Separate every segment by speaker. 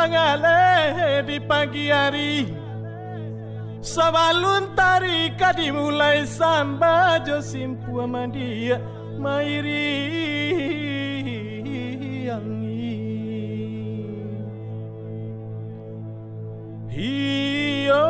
Speaker 1: Pangale di pagi hari Sabalun tarika dimulai samba Josimpu amandia mairi yangi Hiyo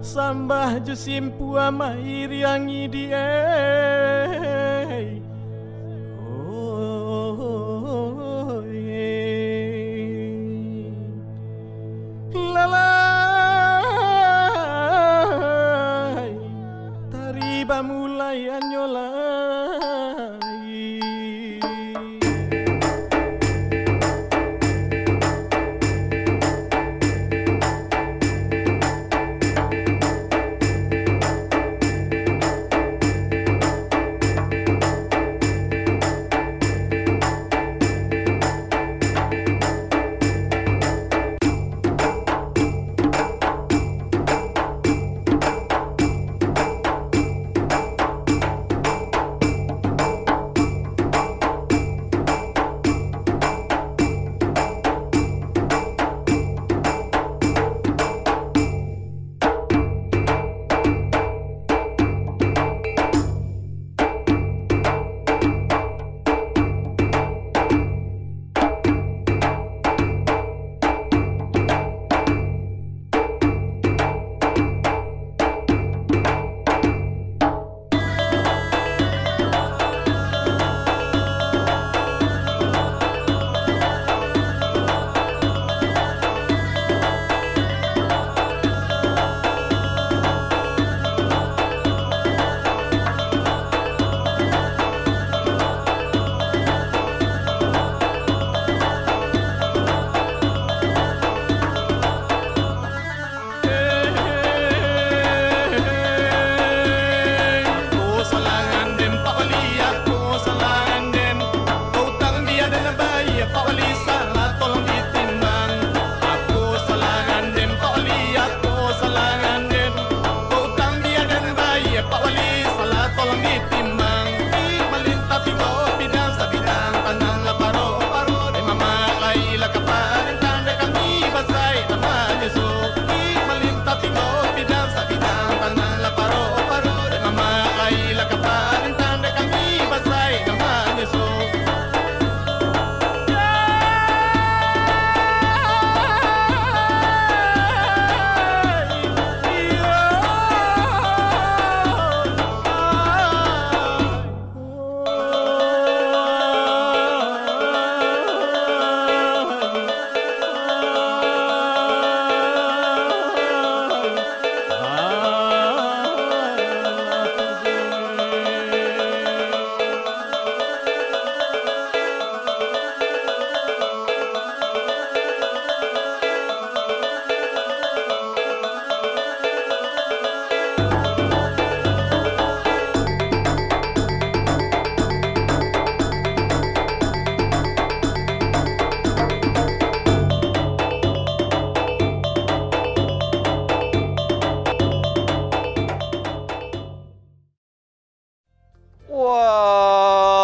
Speaker 1: Sambah Josimpu mairi yangi die Lalai Tariba mulai anyolai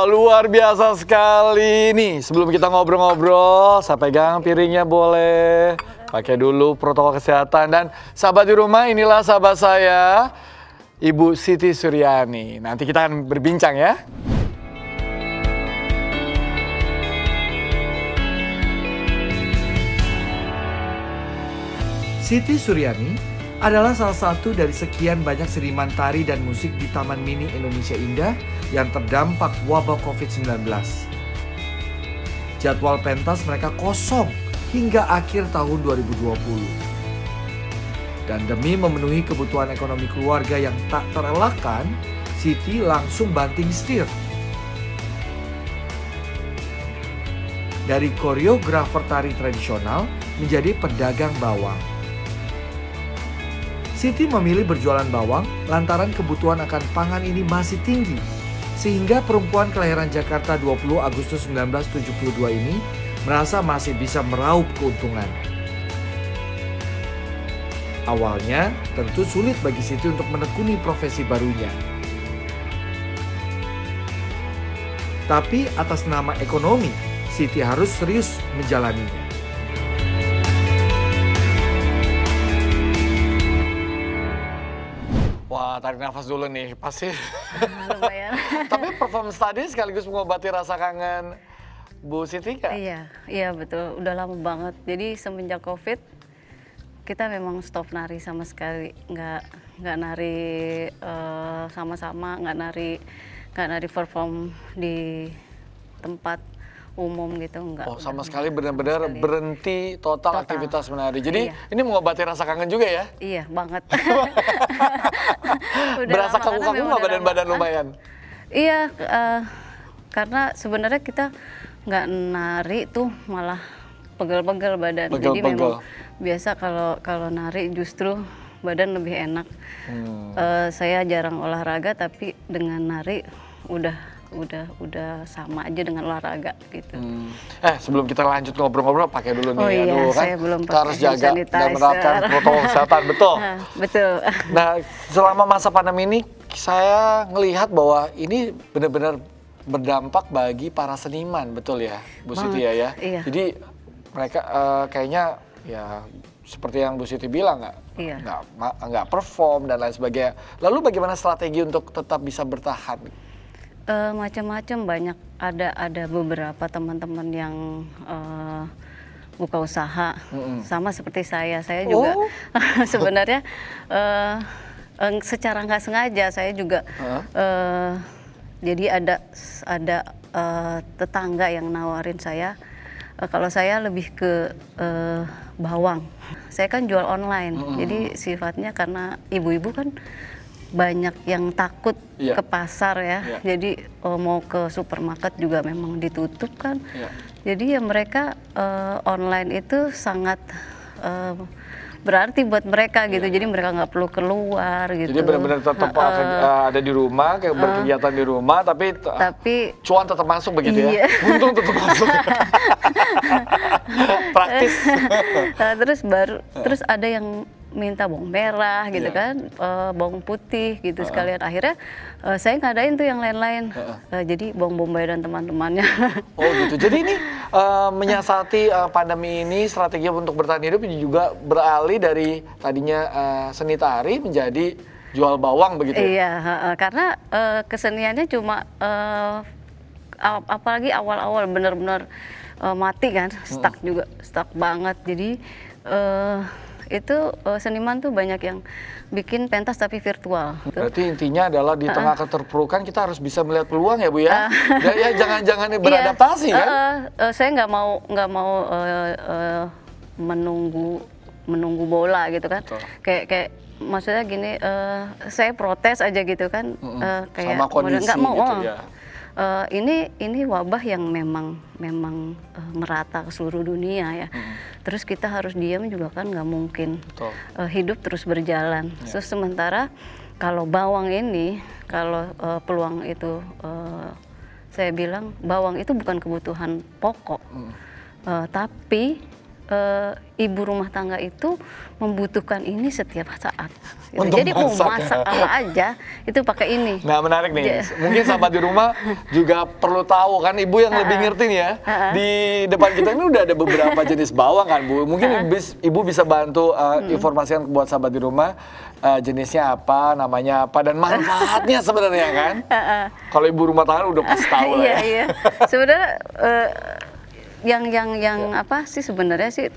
Speaker 2: Luar biasa sekali nih. Sebelum kita ngobrol-ngobrol, saya pegang piringnya boleh. Pakai dulu protokol kesehatan. Dan sahabat di rumah, inilah sahabat saya, Ibu Siti Suryani. Nanti kita akan berbincang ya. Siti Suryani adalah salah satu dari sekian banyak seniman tari dan musik di Taman Mini Indonesia Indah yang terdampak wabah COVID-19. Jadwal pentas mereka kosong hingga akhir tahun 2020. Dan demi memenuhi kebutuhan ekonomi keluarga yang tak terelakkan, Siti langsung banting setir. Dari koreografer tari tradisional menjadi pedagang bawang. Siti memilih berjualan bawang lantaran kebutuhan akan pangan ini masih tinggi. Sehingga perempuan kelahiran Jakarta 20 Agustus 1972 ini merasa masih bisa meraup keuntungan. Awalnya tentu sulit bagi Siti untuk menekuni profesi barunya.
Speaker 3: Tapi atas nama ekonomi, Siti harus serius menjalaninya.
Speaker 2: Wah, tarik nafas dulu nih, pasti.
Speaker 4: Lumayan.
Speaker 2: Tapi performance tadi sekaligus mengobati rasa kangen Bu Siti kan?
Speaker 4: Iya betul. Udah lama banget. Jadi semenjak COVID, kita memang stop nari sama sekali. Nggak nari sama-sama, nggak nari perform di tempat umum gitu, enggak.
Speaker 2: Oh, sama sekali benar-benar berhenti total aktivitas menari. Jadi ini mengobati rasa kangen juga ya?
Speaker 4: Iya, banget.
Speaker 2: Berasa kaku-kaku nggak badan-badan lumayan?
Speaker 4: Iya, karena sebenarnya kita nggak nari tuh malah pegel-pegel badan. Jadi memang biasa kalau nari justru badan lebih enak. Saya jarang olahraga tapi dengan nari udah sama aja dengan olahraga gitu.
Speaker 2: Sebelum kita lanjut ngobrol-ngobrol pakai dulu nih.
Speaker 4: Oh iya,
Speaker 2: kan
Speaker 4: saya belum
Speaker 2: kita
Speaker 4: pakai
Speaker 2: harus jaga
Speaker 4: sanitizer
Speaker 2: dan menerapkan protokol kesehatan, betul.
Speaker 4: Betul.
Speaker 2: Nah, selama masa pandemi ini saya ngelihat bahwa ini benar-benar berdampak bagi para seniman, betul ya, Bu Siti ya?
Speaker 4: Iya.
Speaker 2: Jadi mereka kayaknya ya seperti yang Bu Siti bilang nggak perform dan lain sebagainya. Lalu bagaimana strategi untuk tetap bisa bertahan?
Speaker 4: Macam-macam, banyak, ada beberapa teman-teman yang buka usaha sama seperti saya juga sebenarnya secara nggak sengaja saya juga jadi ada tetangga yang nawarin saya kalau saya lebih ke bawang. Saya kan jual online, jadi sifatnya karena ibu-ibu kan banyak yang takut ke pasar ya, jadi mau ke supermarket juga memang ditutup kan. Jadi ya mereka online itu sangat berarti buat mereka gitu, jadi mereka nggak perlu keluar gitu.
Speaker 2: Jadi benar-benar tetap ada di rumah, kayak berkegiatan di rumah, tapi cuan tetap masuk begitu ya? Untung tetap masuk. Praktis.
Speaker 4: Terus ada yang minta bawang merah gitu kan, bawang putih gitu sekalian. Akhirnya saya ngadain tuh yang lain-lain. Jadi bawang bombay dan teman-temannya.
Speaker 2: Oh gitu. Jadi ini menyiasati pandemi ini strategi untuk bertahan hidup juga beralih dari tadinya seni tari menjadi jual bawang begitu ya?
Speaker 4: Iya, karena keseniannya cuma apalagi awal-awal benar-benar mati kan, stuck banget. Jadi itu seniman tuh banyak yang bikin pentas tapi virtual.
Speaker 2: Berarti intinya adalah di tengah keterpurukan kita harus bisa melihat peluang ya Bu ya? Ya jangan beradaptasi kan?
Speaker 4: Saya nggak mau menunggu bola gitu kan. Kayak maksudnya gini, saya protes aja gitu kan. Kayak
Speaker 2: sama kondisi
Speaker 4: nggak mau.
Speaker 2: gitu ya?
Speaker 4: Ini wabah yang memang merata ke seluruh dunia ya. Terus kita harus diam juga kan nggak mungkin. Hidup terus berjalan. Terus sementara kalau bawang ini, kalau peluang itu, saya bilang bawang itu bukan kebutuhan pokok, tapi ibu rumah tangga itu membutuhkan ini setiap saat. Gitu. Jadi mau masak apa aja itu pakai ini.
Speaker 2: Nah menarik nih, mungkin sahabat di rumah juga perlu tahu kan, ibu yang lebih ngerti nih ya. Di depan kita ini udah ada beberapa jenis bawang kan Bu. Mungkin ibu bisa bantu informasikan buat sahabat di rumah jenisnya apa, namanya apa, dan manfaatnya sebenarnya kan. Kalau ibu rumah tangga udah pasti tahu lah ya.
Speaker 4: Iya. Sebenarnya yang apa sih sebenarnya sih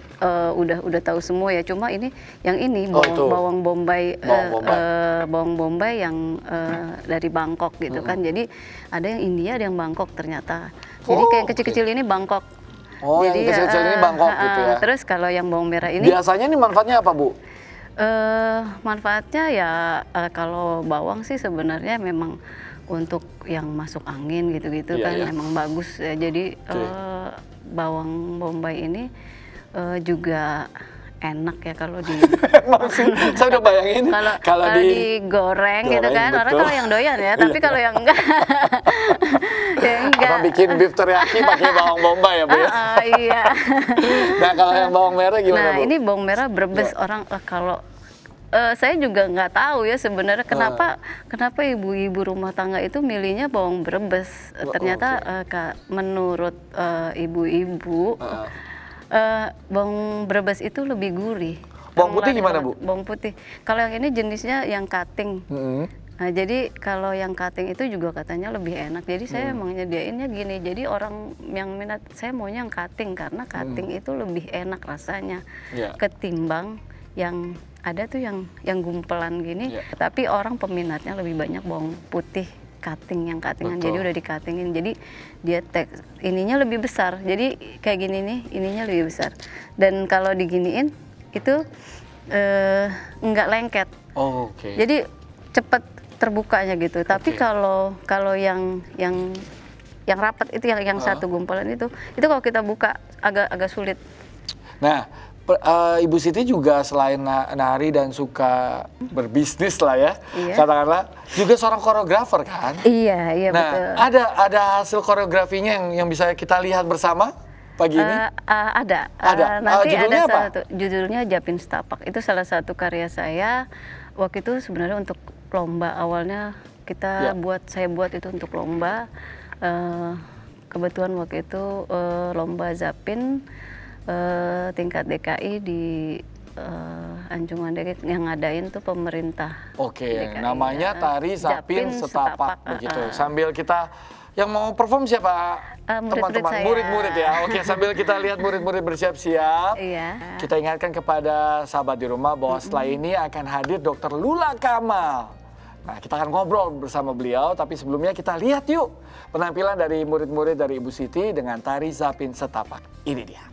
Speaker 4: udah tahu semua ya, cuma yang ini bawang bombay yang dari Bangkok gitu kan. Jadi ada yang India, ada yang Bangkok ternyata. Jadi kayak yang kecil-kecil ini Bangkok.
Speaker 2: Jadi, yang kecil-kecil ini Bangkok gitu ya.
Speaker 4: Terus kalau yang bawang merah ini
Speaker 2: biasanya nih manfaatnya apa Bu?
Speaker 4: Manfaatnya ya kalau bawang sih sebenarnya memang untuk yang masuk angin gitu-gitu kan memang bagus ya. Jadi bawang bombay ini juga enak ya kalau di
Speaker 2: saya udah bayangin
Speaker 4: kalau digoreng gitu kan. Orang kalau yang doyan ya, tapi kalau yang enggak ya enggak.
Speaker 2: Apa bikin beef teriyaki pakai bawang bombay ya Bu ya?
Speaker 4: Iya.
Speaker 2: Nah kalau yang bawang merah gimana Bu?
Speaker 4: Nah ini bawang merah Brebes, orang kalau saya juga nggak tahu ya sebenarnya kenapa ibu-ibu rumah tangga itu milihnya bawang Brebes. Ternyata menurut ibu-ibu bawang Brebes itu lebih gurih.
Speaker 2: Bawang putih gimana, Bu?
Speaker 4: Bawang putih. Kalau yang ini jenisnya yang cutting. Nah, jadi kalau yang cutting itu juga katanya lebih enak. Jadi saya emang nyediainnya gini. Jadi orang yang minat, saya maunya yang cutting karena cutting itu lebih enak rasanya ketimbang yang ada tuh yang gumpelan gini. Tapi orang peminatnya lebih banyak bawang putih cutting, yang cuttingan. Jadi udah di cuttingin. Jadi dia ininya lebih besar. Jadi kayak gini nih, ininya lebih besar. Dan kalau diginiin itu nggak lengket. Jadi cepet terbukanya gitu. Tapi kalau yang rapat itu yang satu gumpulan itu kalau kita buka agak sulit.
Speaker 2: Nah, Ibu Siti juga selain nari dan suka berbisnis lah ya, katakanlah juga seorang koreografer kan? Iya
Speaker 4: nah,
Speaker 2: betul. Ada hasil koreografinya yang bisa kita lihat bersama pagi ini?
Speaker 4: Ada. Nanti judulnya ada judulnya Japin Setapak. Itu salah satu karya saya. Waktu itu sebenarnya untuk lomba, awalnya saya buat itu untuk lomba. Kebetulan waktu itu lomba Zapin tingkat DKI di Anjungan DKI yang ngadain tuh pemerintah. DKI,
Speaker 2: namanya Tari Zapin Setapak begitu. Sambil kita yang mau perform siapa? Teman-teman murid-murid ya. Sambil kita lihat murid-murid bersiap-siap. Kita ingatkan kepada sahabat di rumah bahwa setelah ini akan hadir Dr. Lula Kamal. Nah, kita akan ngobrol bersama beliau, tapi sebelumnya kita lihat yuk penampilan dari murid-murid dari Ibu Siti dengan Tari Zapin Setapak. Ini dia.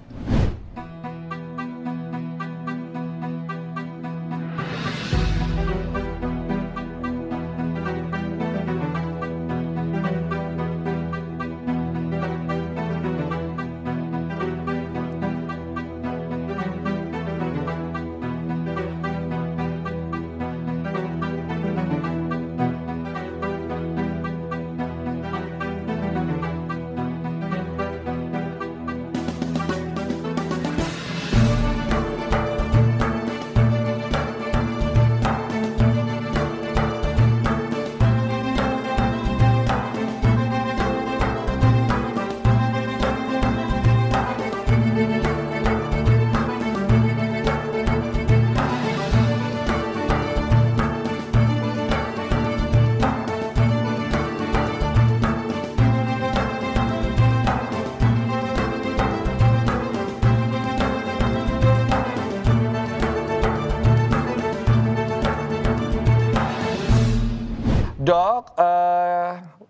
Speaker 2: Dok,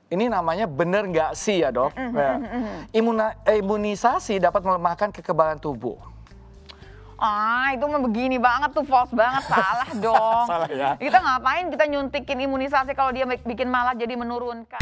Speaker 2: ini namanya bener nggak sih ya dok? Imunisasi dapat melemahkan kekebalan tubuh.
Speaker 5: Itu mah begini banget tuh, false banget, salah dong.
Speaker 2: Salah ya?
Speaker 5: Kita ngapain kita nyuntikin imunisasi kalau dia bikin malah jadi menurunkan.